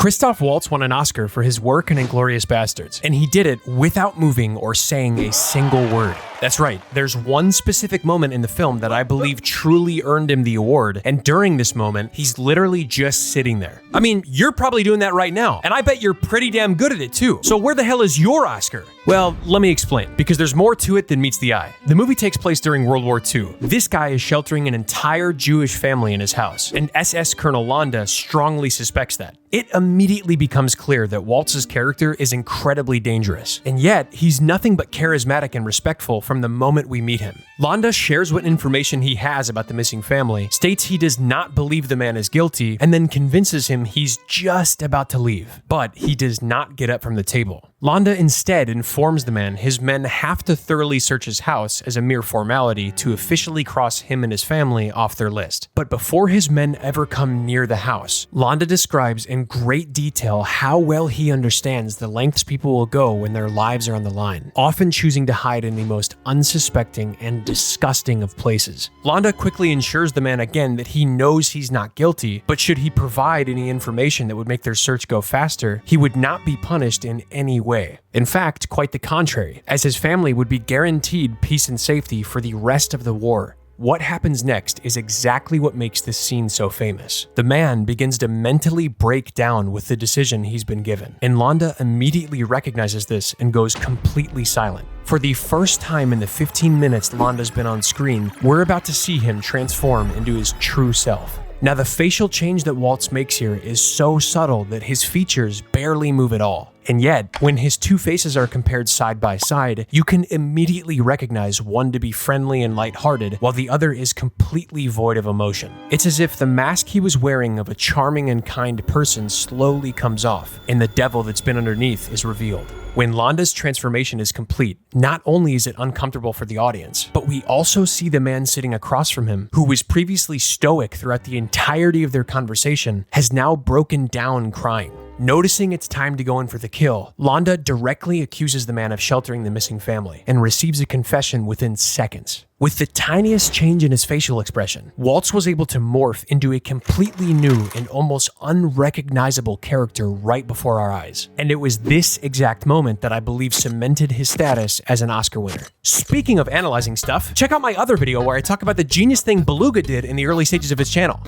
Christoph Waltz won an Oscar for his work in Inglorious Basterds, and he did it without moving or saying a single word. That's right, there's one specific moment in the film that I believe truly earned him the award, and during this moment, he's literally just sitting there. I mean, you're probably doing that right now, and I bet you're pretty damn good at it too. So where the hell is your Oscar? Well, let me explain, because there's more to it than meets the eye. The movie takes place during World War II. This guy is sheltering an entire Jewish family in his house, and SS Colonel Landa strongly suspects that. It immediately becomes clear that Waltz's character is incredibly dangerous, and yet he's nothing but charismatic and respectful from the moment we meet him. Landa shares what information he has about the missing family, states he does not believe the man is guilty, and then convinces him he's just about to leave. But he does not get up from the table. Landa instead informs the man his men have to thoroughly search his house as a mere formality to officially cross him and his family off their list. But before his men ever come near the house, Landa describes in great detail how well he understands the lengths people will go when their lives are on the line, often choosing to hide in the most unsuspecting and disgusting of places. Landa quickly ensures the man again that he knows he's not guilty, but should he provide any information that would make their search go faster, he would not be punished in any way. In fact, quite the contrary, as his family would be guaranteed peace and safety for the rest of the war. What happens next is exactly what makes this scene so famous. The man begins to mentally break down with the decision he's been given, and Landa immediately recognizes this and goes completely silent. For the first time in the 15 minutes Landa's been on screen, we're about to see him transform into his true self. Now, the facial change that Waltz makes here is so subtle that his features barely move at all. And yet, when his two faces are compared side by side, you can immediately recognize one to be friendly and lighthearted, while the other is completely void of emotion. It's as if the mask he was wearing of a charming and kind person slowly comes off, and the devil that's been underneath is revealed. When Landa's transformation is complete, not only is it uncomfortable for the audience, but we also see the man sitting across from him, who was previously stoic throughout the entirety of their conversation, has now broken down crying. Noticing it's time to go in for the kill, Landa directly accuses the man of sheltering the missing family and receives a confession within seconds. With the tiniest change in his facial expression, Waltz was able to morph into a completely new and almost unrecognizable character right before our eyes. And it was this exact moment that I believe cemented his status as an Oscar winner. Speaking of analyzing stuff, check out my other video where I talk about the genius thing Beluga did in the early stages of his channel.